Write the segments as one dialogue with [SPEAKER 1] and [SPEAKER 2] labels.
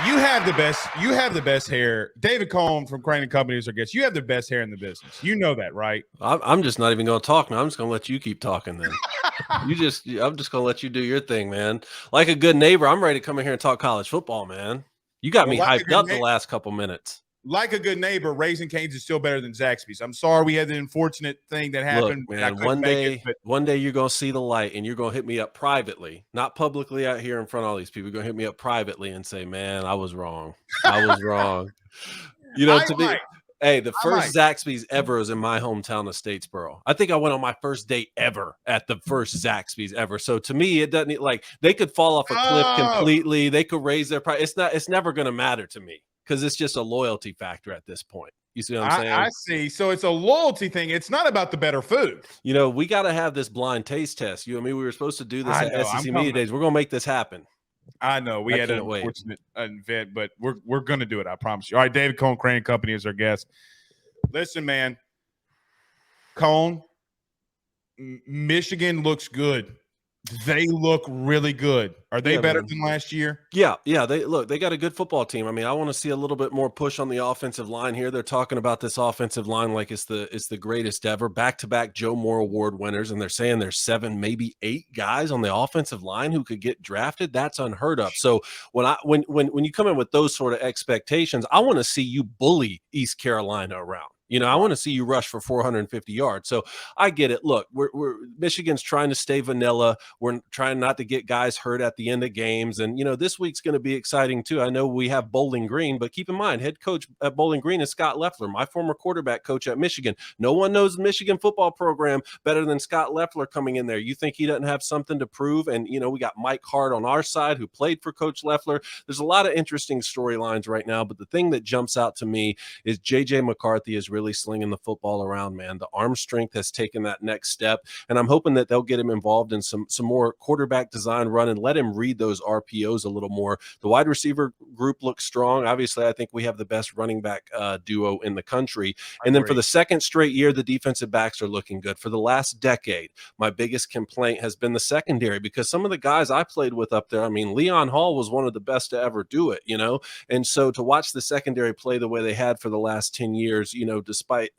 [SPEAKER 1] You have the best. You have the best hair. David Cohn from Crain and Company is our guest. You have the best hair in the business. You know that, right?
[SPEAKER 2] I'm just not even going to talk now. I'm just going to let you keep talking then. I'm just going to let you do your thing, man. Like a good neighbor, I'm ready to come in here and talk college football, man. You got me hyped up the last couple minutes.
[SPEAKER 1] Like a good neighbor, Raising Cane's is still better than Zaxby's. I'm sorry we had the unfortunate thing that happened.
[SPEAKER 2] Look, man, one day you're going to see the light and you're going to hit me up privately, not publicly out here in front of all these people. You're going to hit me up privately and say, man, I was wrong. I was wrong. You know, hey, the first Zaxby's ever was in my hometown of Statesboro. I think I went on my first date ever at the first Zaxby's ever. So to me, it doesn't like they could fall off a cliff completely. They could raise their price. It's never going to matter to me because it's just a loyalty factor at this point. You see what I'm saying?
[SPEAKER 1] I see. So it's a loyalty thing. It's not about the better food.
[SPEAKER 2] You know, we got to have this blind taste test. You and me, we were supposed to do this at SEC Media Days. We're going to make this happen.
[SPEAKER 1] I know we had an unfortunate event, but we're going to do it. I promise you. All right, David Cohn, Crain and Company is our guest. Listen, man, Cohn, Michigan looks good. They look really good. Are they better than last year?
[SPEAKER 2] Yeah. They got a good football team. I mean, I want to see a little bit more push on the offensive line here. They're talking about this offensive line like it's the greatest ever. Back-to-back Joe Moore Award winners, and they're saying there's 7, maybe 8 guys on the offensive line who could get drafted. That's unheard of. So when you come in with those sort of expectations, I want to see you bully East Carolina around. You know, I want to see you rush for 450 yards. So I get it. Look, Michigan's trying to stay vanilla. We're trying not to get guys hurt at the end of games. And, you know, this week's going to be exciting too. I know we have Bowling Green, but keep in mind, head coach at Bowling Green is Scott Loeffler, my former quarterback coach at Michigan. No one knows the Michigan football program better than Scott Loeffler coming in there. You think he doesn't have something to prove? And, you know, we got Mike Hart on our side who played for Coach Loeffler. There's a lot of interesting storylines right now, but the thing that jumps out to me is J.J. McCarthy is really slinging the football around, man. The arm strength has taken that next step, and I'm hoping that they'll get him involved in some more quarterback design run and let him read those RPOs a little more. The wide receiver group looks strong. Obviously, I think we have the best running back duo in the country. And then for the second straight year, the defensive backs are looking good. For the last decade, my biggest complaint has been the secondary because some of the guys I played with up there, I mean, Leon Hall was one of the best to ever do it, you know? And so to watch the secondary play the way they had for the last 10 years, you know, despite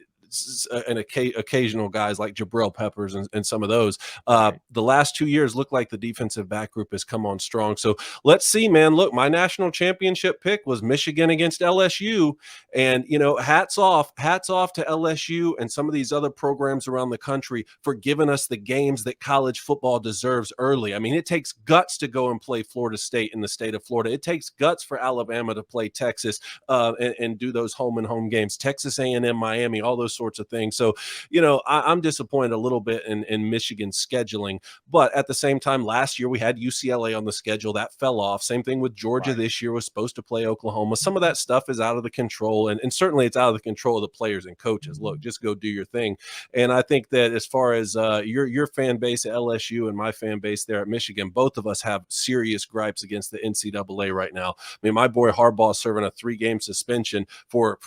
[SPEAKER 2] and occasional guys like Jabril Peppers and some of those. The last 2 years look like the defensive back group has come on strong. So let's see, man. Look, my national championship pick was Michigan against LSU. And, you know, hats off to LSU and some of these other programs around the country for giving us the games that college football deserves early. I mean, it takes guts to go and play Florida State in the state of Florida. It takes guts for Alabama to play Texas and do those home games. Texas A&M, Miami, all those sorts of things. So, you know, I'm disappointed a little bit in Michigan's scheduling, but at the same time, last year we had UCLA on the schedule that fell off. Same thing with Georgia. This year was supposed to play Oklahoma. Some of that stuff is out of the control, and certainly it's out of the control of the players and coaches. Look, just go do your thing. And I think that as far as your fan base at LSU and my fan base there at Michigan, both of us have serious gripes against the NCAA right now. I mean, my boy Harbaugh serving a 3-game suspension for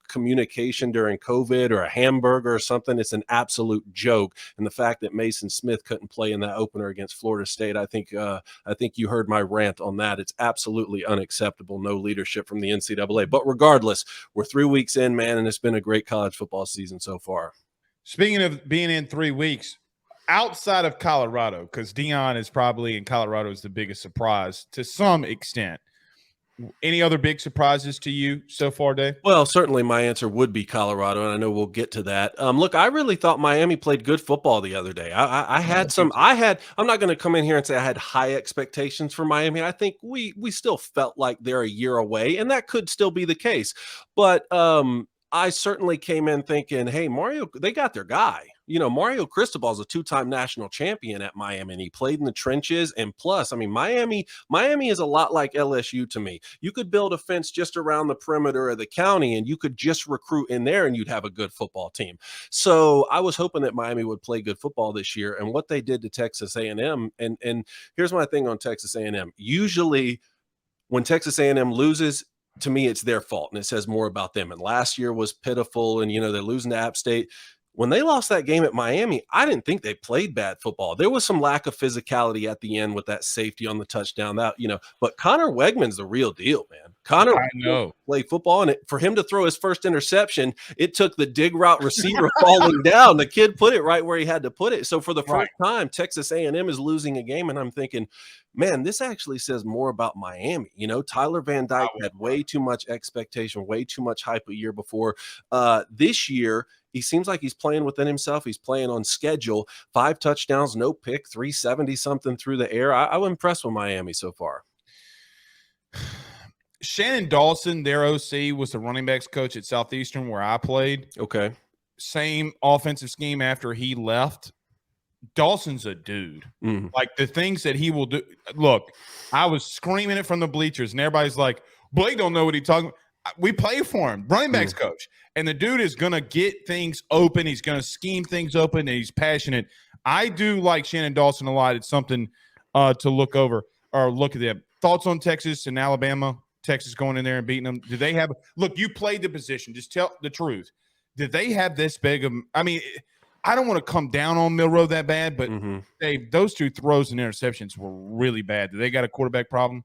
[SPEAKER 2] communication during COVID or a hamburger or something. It's an absolute joke. And the fact that Mason Smith couldn't play in that opener against Florida State, I think you heard my rant on that. It's absolutely unacceptable. No leadership from the NCAA. But regardless, we're 3 weeks in, man, and it's been a great college football season so far.
[SPEAKER 1] Speaking of being in 3 weeks, outside of Colorado, because Deion is probably in Colorado is the biggest surprise to some extent. Any other big surprises to you so far, Dave?
[SPEAKER 2] Well, certainly my answer would be Colorado, and I know we'll get to that. Look, I really thought Miami played good football the other day. I'm not going to come in here and say I had high expectations for Miami. I think we still felt like they're a year away, and that could still be the case. But I certainly came in thinking, hey, Mario, they got their guy. You know, Mario Cristobal is a 2-time national champion at Miami, and he played in the trenches. And plus, I mean, Miami is a lot like LSU to me. You could build a fence just around the perimeter of the county, and you could just recruit in there, and you'd have a good football team. So I was hoping that Miami would play good football this year. And what they did to Texas A&M, and here's my thing on Texas A&M. Usually, when Texas A&M loses, to me, it's their fault, and it says more about them. And last year was pitiful, and, you know, they're losing to App State. When they lost that game at Miami, I didn't think they played bad football. There was some lack of physicality at the end with that safety on the touchdown. That, you know, but Connor Wegman's the real deal, man. Connor
[SPEAKER 1] I know.
[SPEAKER 2] play football, and for him to throw his first interception, it took the dig route receiver falling down. The kid put it right where he had to put it. So for the first time, Texas A&M is losing a game, and I'm thinking, man, this actually says more about Miami. You know, Tyler Van Dyke had way too much expectation, way too much hype a year before. This year, he seems like he's playing within himself. He's playing on schedule. 5 touchdowns, no pick, 370 something through the air. I'm impressed with Miami so far.
[SPEAKER 1] Shannon Dawson, their OC, was the running backs coach at Southeastern where I played.
[SPEAKER 2] Okay.
[SPEAKER 1] Same offensive scheme after he left. Dawson's a dude. Like the things that he will do. Look, I was screaming it from the bleachers, and everybody's like, Blake don't know what he's talking about. We play for him, running backs coach. And the dude is going to get things open. He's going to scheme things open, and he's passionate. I do like Shannon Dawson a lot. It's something to look over or look at them. Thoughts on Texas and Alabama? Texas going in there and beating them. Do they have – look, you played the position. Just tell the truth. Did they have this big of – I mean, I don't want to come down on Milroe that bad, but those 2 throws and interceptions were really bad. Do they got a quarterback problem?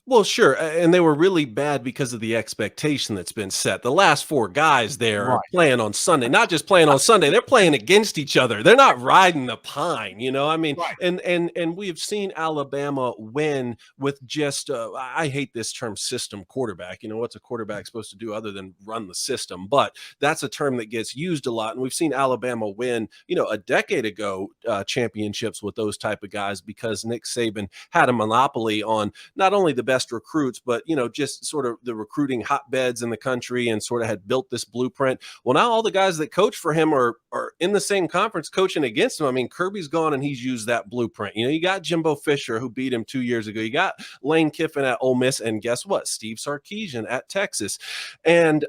[SPEAKER 2] Well, sure, and they were really bad because of the expectation that's been set. The last 4 guys there are playing on Sunday, not just playing on Sunday, they're playing against each other. They're not riding the pine, you know? I mean, and we have seen Alabama win with just I hate this term system quarterback. You know, what's a quarterback supposed to do other than run the system? But that's a term that gets used a lot, and we've seen Alabama win, you know, a decade ago championships with those type of guys because Nick Saban had a monopoly on not only the best recruits, but, you know, just sort of the recruiting hotbeds in the country and sort of had built this blueprint. Well, now all the guys that coach for him are in the same conference coaching against him. I mean, Kirby's gone and he's used that blueprint. You know, you got Jimbo Fisher who beat him 2 years ago. You got Lane Kiffin at Ole Miss, and guess what? Steve Sarkisian at Texas. And,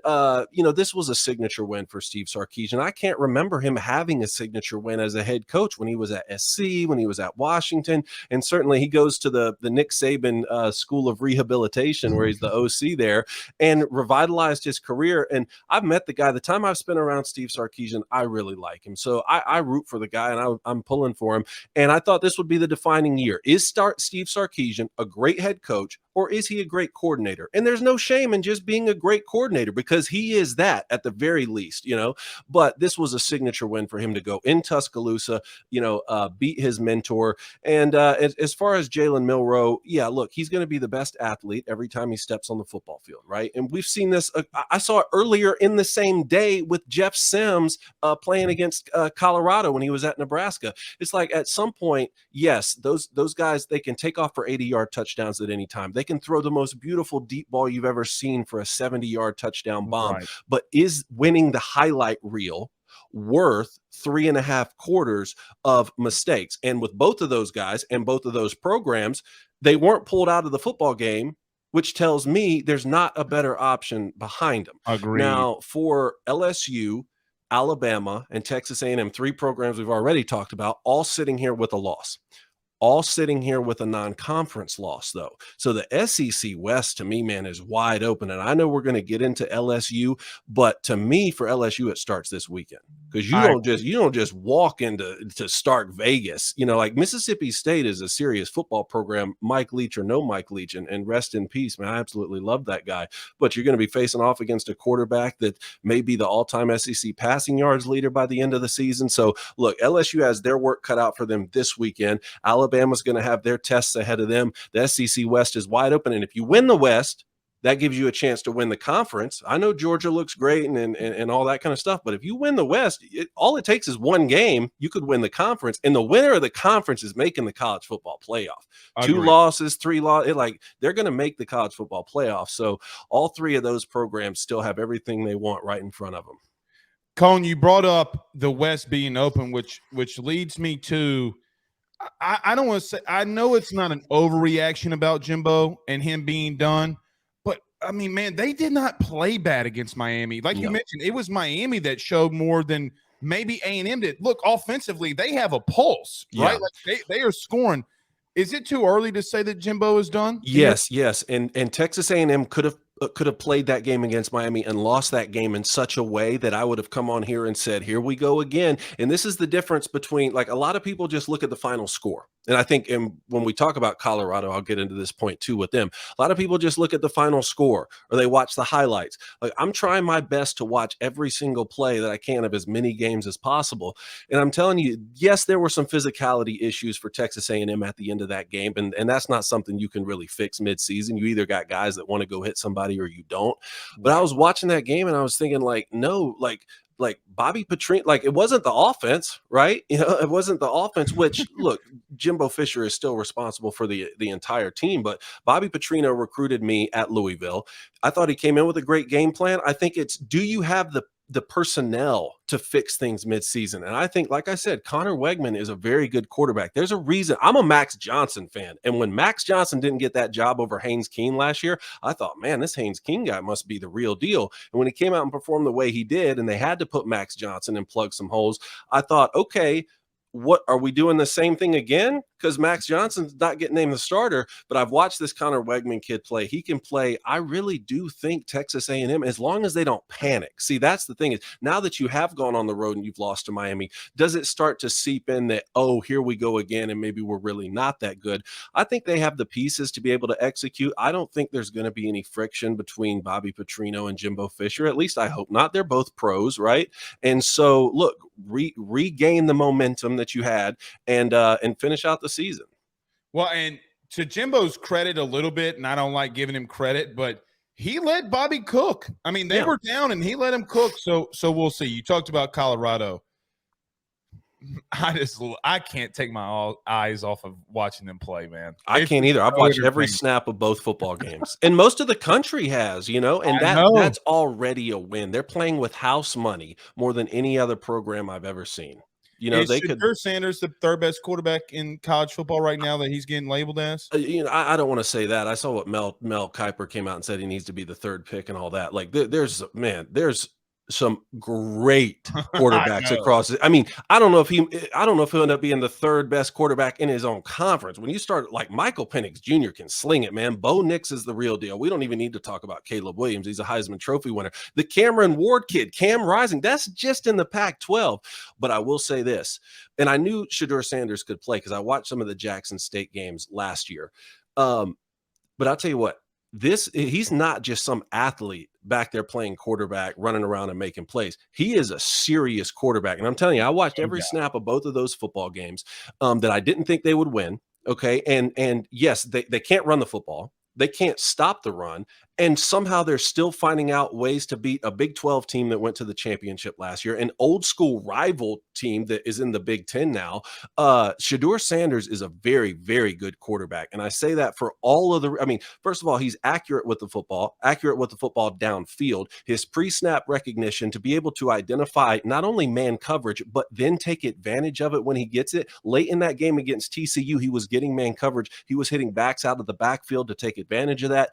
[SPEAKER 2] you know, this was a signature win for Steve Sarkisian. I can't remember him having a signature win as a head coach when he was at SC, when he was at Washington. And certainly he goes to the Nick Saban School of Rehabilitation where he's the OC there and revitalized his career. And I've met the guy. The time I've spent around Steve Sarkisian, I really like him. So I root for the guy, and I'm pulling for him. And I thought this would be the defining year. Is Steve Sarkisian a great head coach, or is he a great coordinator? And there's no shame in just being a great coordinator because he is that at the very least, you know. But this was a signature win for him to go in Tuscaloosa, you know, beat his mentor. And as far as Jalen Milroe, yeah, look, he's going to be the best athlete every time he steps on the football field, right? And we've seen this. I saw it earlier in the same day with Jeff Sims playing against Colorado when he was at Nebraska. It's like at some point, yes, those guys, they can take off for 80-yard touchdowns at any time. They can throw the most beautiful deep ball you've ever seen for a 70-yard touchdown bomb. But is winning the highlight reel worth 3.5 quarters of mistakes? And with both of those guys and both of those programs, they weren't pulled out of the football game, which tells me there's not a better option behind them.
[SPEAKER 1] Agreed.
[SPEAKER 2] Now, for LSU, Alabama, and Texas A&M, 3 programs we've already talked about, all sitting here with a loss. All sitting here with a non-conference loss, though. So the SEC West, to me, man, is wide open. And I know we're going to get into LSU, but to me, for LSU, it starts this weekend because you don't just walk into Stark Vegas. You know, like Mississippi State is a serious football program, Mike Leach or no Mike Leach, and rest in peace, man. I absolutely love that guy. But you're going to be facing off against a quarterback that may be the all-time SEC passing yards leader by the end of the season. So look, LSU has their work cut out for them this weekend. Alabama's going to have their tests ahead of them. The SEC West is wide open. And if you win the West, that gives you a chance to win the conference. I know Georgia looks great and all that kind of stuff, but if you win the West, all it takes is one game. You could win the conference, and the winner of the conference is making the college football playoff. 2 losses, 3 losses, like they're going to make the college football playoff. So all 3 of those programs still have everything they want right in front of them.
[SPEAKER 1] Cone, you brought up the West being open, which leads me to I don't want to say – I know it's not an overreaction about Jimbo and him being done, but, I mean, man, they did not play bad against Miami. Like you mentioned, it was Miami that showed more than maybe A&M did. Look, offensively, they have a pulse, right? Like they are scoring. Is it too early to say that Jimbo is done?
[SPEAKER 2] Yes. And Texas A&M could have played that game against Miami and lost that game in such a way that I would have come on here and said, here we go again. And this is the difference between, like, a lot of people just look at the final score. And I think when we talk about Colorado, I'll get into this point too with them. A lot of people just look at the final score or they watch the highlights. Like, I'm trying my best to watch every single play that I can of as many games as possible. And I'm telling you, yes, there were some physicality issues for Texas A&M at the end of that game, and that's not something you can really fix midseason. You either got guys that want to go hit somebody or you don't. But I was watching that game and I was thinking, like, no, like Bobby Petrino, like it wasn't the offense, right? You know, it wasn't the offense, which look, Jimbo Fisher is still responsible for the entire team, but Bobby Petrino recruited me at Louisville. I thought he came in with a great game plan. I think it's, do you have the personnel to fix things midseason? And I think, like I said, Connor Wegman is a very good quarterback. There's a reason. I'm a Max Johnson fan. And when Max Johnson didn't get that job over Haynes King last year, I thought, man, this Haynes King guy must be the real deal. And when he came out and performed the way he did, and they had to put Max Johnson and plug some holes, I thought, okay, what are we doing the same thing again? Because Max Johnson's not getting named the starter, but I've watched this Connor Wegman kid play. He can play. I really do think Texas A&M, as long as they don't panic. See, that's the thing, is now that you have gone on the road and you've lost to Miami, does it start to seep in that, oh, here we go again, and maybe we're really not that good? I think they have the pieces to be able to execute. I don't think there's going to be any friction between Bobby Petrino and Jimbo Fisher. At least I hope not. They're both pros, right? And so, look, regain the momentum that you had and finish out the season.
[SPEAKER 1] Well, and to Jimbo's credit a little bit, and I don't like giving him credit, but he let Bobby cook. I mean, they were down and he let him cook. So we'll see. You talked about Colorado. I can't take my eyes off of watching them play, man.
[SPEAKER 2] I can't either. I've watched every snap of both football games, and most of the country has, you know, and that's already a win. They're playing with house money more than any other program I've ever seen. You know, they could.
[SPEAKER 1] Sanders, the third best quarterback in college football right now, that he's getting labeled as.
[SPEAKER 2] You know, I don't want to say that. I saw what Mel Kiper came out and said he needs to be the third pick and all that. Like, there's some great quarterbacks across. I mean, I don't know if he'll end up being the third best quarterback in his own conference. When you start, like, Michael Penix Jr. can sling it, man. Bo Nix is the real deal. We don't even need to talk about Caleb Williams. He's a Heisman Trophy winner. The Cameron Ward kid, Cam Rising, that's just in the Pac-12. But I will say this, and I knew Shedeur Sanders could play because I watched some of the Jackson State games last year. But I'll tell you what, he's not just some athlete back there playing quarterback, running around and making plays. He is a serious quarterback. And I'm telling you, I watched every snap of both of those football games that I didn't think they would win. Okay. And yes, they can't run the football. They can't stop the run. And somehow they're still finding out ways to beat a Big 12 team that went to the championship last year, an old school rival team that is in the Big 10 now. Shedeur Sanders is a very, very good quarterback. And I say that for all of I mean, first of all, he's accurate with the football downfield. His pre-snap recognition to be able to identify not only man coverage, but then take advantage of it when he gets it. Late in that game against TCU, he was getting man coverage. He was hitting backs out of the backfield to take advantage of that.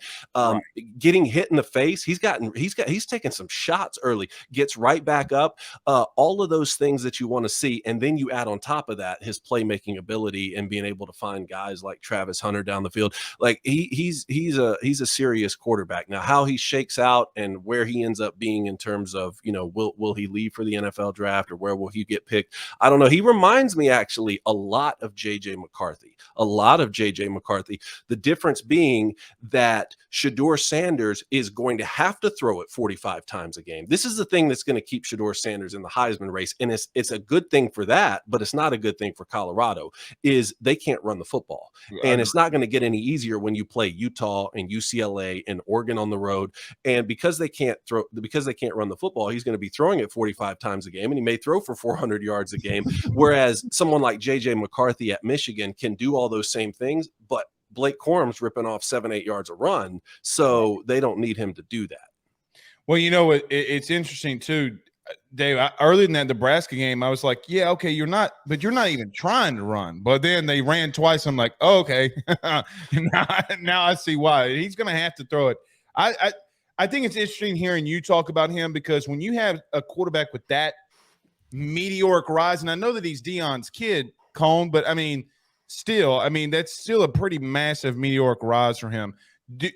[SPEAKER 2] Getting hit in the face, he's taken some shots early, gets right back up. All of those things that you want to see, and then you add on top of that his playmaking ability and being able to find guys like Travis Hunter down the field. Like, he's a serious quarterback. Now, how he shakes out and where he ends up being in terms of, you know, will he leave for the NFL draft or where will he get picked? I don't know. He reminds me actually a lot of JJ McCarthy. The difference being that Shedeur Sanders is going to have to throw it 45 times a game. This is the thing that's going to keep Shedeur Sanders in the Heisman race. And it's a good thing for that, but it's not a good thing for Colorado, is they can't run the football. And it's not going to get any easier when you play Utah and UCLA and Oregon on the road. And because they can't run the football, he's going to be throwing it 45 times a game, and he may throw for 400 yards a game. Whereas someone like JJ McCarthy at Michigan can do all those same things, but Blake Corum's ripping off 7-8 yards a run, so they don't need him to do that.
[SPEAKER 1] Well, you know, it's interesting too, Dave. Early in that Nebraska game, I was like, yeah, okay, you're not even trying to run. But then they ran twice. I'm like, oh, okay. now I see why. He's going to have to throw it. I think it's interesting hearing you talk about him, because when you have a quarterback with that meteoric rise, and I know that he's Deion's kid, Cone, but I mean, still, that's still a pretty massive meteoric rise for him.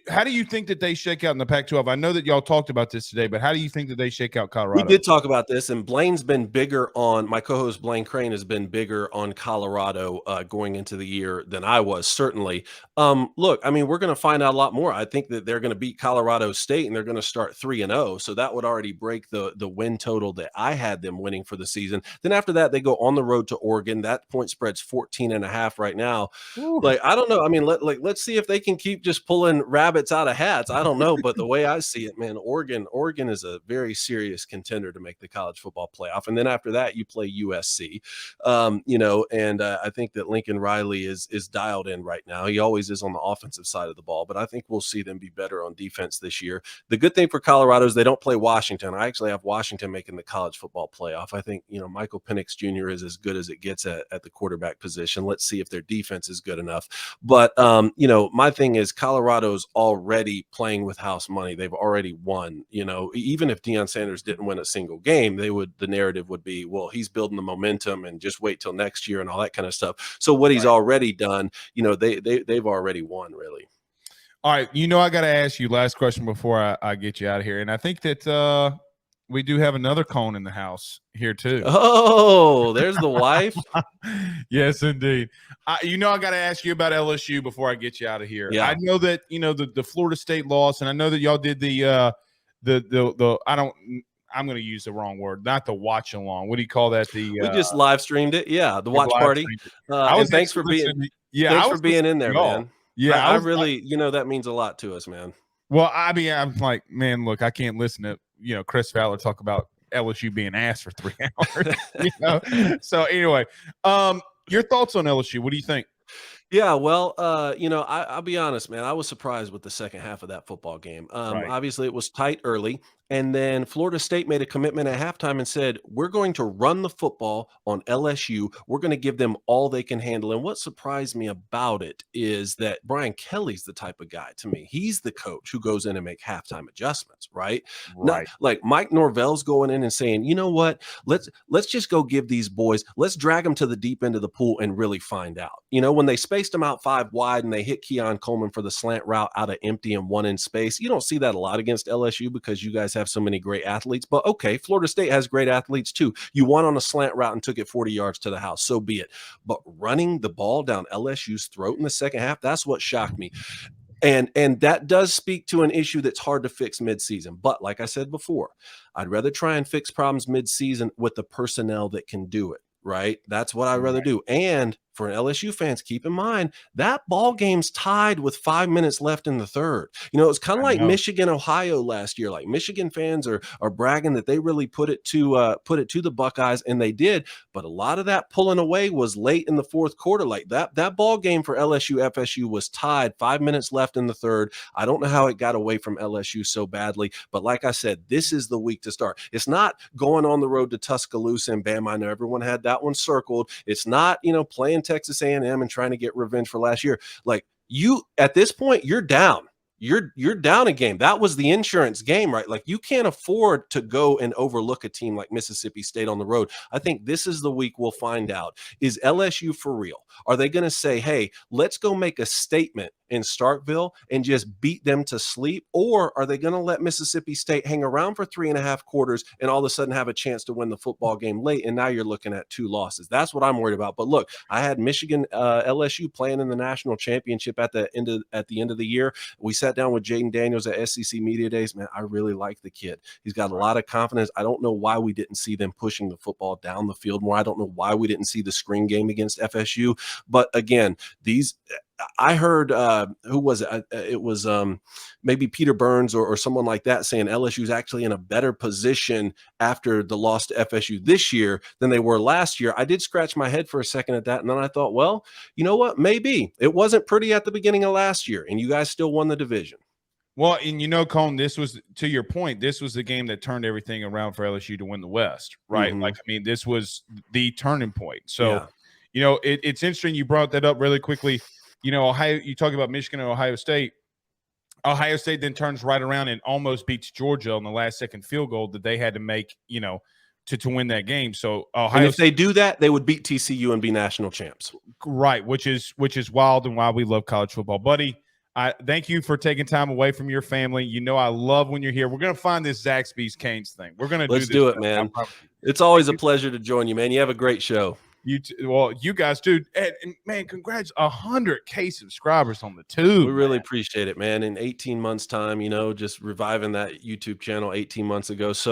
[SPEAKER 1] How do you think that they shake out in the Pac-12? I know that y'all talked about this today, but how do you think that they shake out Colorado?
[SPEAKER 2] We did talk about this, and Blaine's been bigger on my co-host Blaine Crain has been bigger on Colorado going into the year than I was, certainly. Look, I mean, we're going to find out a lot more. I think that they're going to beat Colorado State and they're going to start 3-0. So that would already break the win total that I had them winning for the season. Then after that, they go on the road to Oregon. That point spread's 14.5 right now.
[SPEAKER 1] Ooh.
[SPEAKER 2] Like, I don't know. I mean, let's see if they can keep just pulling rabbits out of hats. I don't know, but the way I see it, man, Oregon is a very serious contender to make the college football playoff. And then after that, you play USC, and I think that Lincoln Riley is dialed in right now. He always is on the offensive side of the ball, but I think we'll see them be better on defense this year. The good thing for Colorado is they don't play Washington. I actually have Washington making the college football playoff. I think, Michael Penix Jr. is as good as it gets at the quarterback position. Let's see if their defense is good enough. But, my thing is Colorado's already playing with house money. They've already won, even if Deion Sanders didn't win a single game, the narrative would be, well, he's building the momentum and just wait till next year and all that kind of stuff. So what he's already done, they've already won, really.
[SPEAKER 1] All right. I got to ask you last question before I get you out of here. And I think that we do have another Cone in the house here too.
[SPEAKER 2] Oh, there's the wife.
[SPEAKER 1] Yes, indeed. I got to ask you about LSU before I get you out of here.
[SPEAKER 2] Yeah.
[SPEAKER 1] I know that, the Florida State loss, and I know that y'all did the I'm going to use the wrong word, not the watch along. What do you call that?
[SPEAKER 2] We just live streamed it. Yeah. The watch party. And thanks for being in there, man.
[SPEAKER 1] Yeah.
[SPEAKER 2] I really, that means a lot to us, man.
[SPEAKER 1] Well, I mean, I'm like, man, look, I can't listen to, Chris Fowler talk about LSU being asked for 3 hours. So anyway, your thoughts on LSU? What do you think?
[SPEAKER 2] Yeah, well, I'll be honest, man. I was surprised with the second half of that football game.
[SPEAKER 1] Right.
[SPEAKER 2] Obviously, it was tight early. And then Florida State made a commitment at halftime and said, we're going to run the football on LSU. We're going to give them all they can handle. And what surprised me about it is that Brian Kelly's the type of guy to me. He's the coach who goes in and make halftime adjustments, right? Not like Mike Norvell's going in and saying, you know what, let's just go give these boys, let's drag them to the deep end of the pool and really find out. When they spaced them out 5 wide and they hit Keon Coleman for the slant route out of empty and 1 in space, you don't see that a lot against LSU because you guys have so many great athletes. But okay, Florida State has great athletes too. You won on a slant route and took it 40 yards to the house, so be it. But running the ball down LSU's throat in the second half, that's what shocked me. And that does speak to an issue that's hard to fix midseason. But like I said before, I'd rather try and fix problems midseason with the personnel that can do it. Right? That's what I'd rather do. And for LSU fans, keep in mind that ball game's tied with 5 minutes left in the third. It's kind of like Michigan, Ohio last year. Like Michigan fans are bragging that they really put it to the Buckeyes, and they did. But a lot of that pulling away was late in the fourth quarter. Like that ball game for LSU FSU was tied, 5 minutes left in the third. I don't know how it got away from LSU so badly, but like I said, this is the week to start. It's not going on the road to Tuscaloosa and Bama. I know everyone had that one circled. It's not playing Texas A&M and trying to get revenge for last year. Like at this point, you're down. You're down a game. That was the insurance game, right? Like you can't afford to go and overlook a team like Mississippi State on the road. I think this is the week we'll find out. Is LSU for real? Are they going to say, hey, let's go make a statement in Starkville and just beat them to sleep? Or are they going to let Mississippi State hang around for 3.5 quarters and all of a sudden have a chance to win the football game late? And now you're looking at 2 losses. That's what I'm worried about. But look, I had Michigan, LSU playing in the national championship at the end of the year. We sat down with Jaden Daniels at SEC Media Days. Man, I really like the kid. He's got a lot of confidence. I don't know why we didn't see them pushing the football down the field more. I don't know why we didn't see the screen game against FSU. But again, I heard who was it? It was maybe Peter Burns or someone like that saying LSU is actually in a better position after the loss to FSU this year than they were last year. I did scratch my head for a second at that, and then I thought, well, you know what? Maybe it wasn't pretty at the beginning of last year, and you guys still won the division.
[SPEAKER 1] Well, and Cone, this was, to your point, this was the game that turned everything around for LSU to win the West, right?
[SPEAKER 2] Mm-hmm.
[SPEAKER 1] Like, I mean, this was the turning point. So, it's interesting you brought that up really quickly. Ohio, you talk about Michigan and Ohio State. Ohio State then turns right around and almost beats Georgia on the last second field goal that they had to make, to win that game. So
[SPEAKER 2] and if they do that, they would beat TCU and be national champs.
[SPEAKER 1] Right, which is wild and why we love college football. Buddy, I thank you for taking time away from your family. You know, I love when you're here. We're going to find this Zaxby's Canes thing. We're going to
[SPEAKER 2] Let's
[SPEAKER 1] do this.
[SPEAKER 2] do it, man. It's always a pleasure to join you, man. You have a great show.
[SPEAKER 1] Well, you guys do. And man, congrats. 100K subscribers on the tube.
[SPEAKER 2] We really appreciate it, man. In 18 months time, just reviving that YouTube channel 18 months ago. So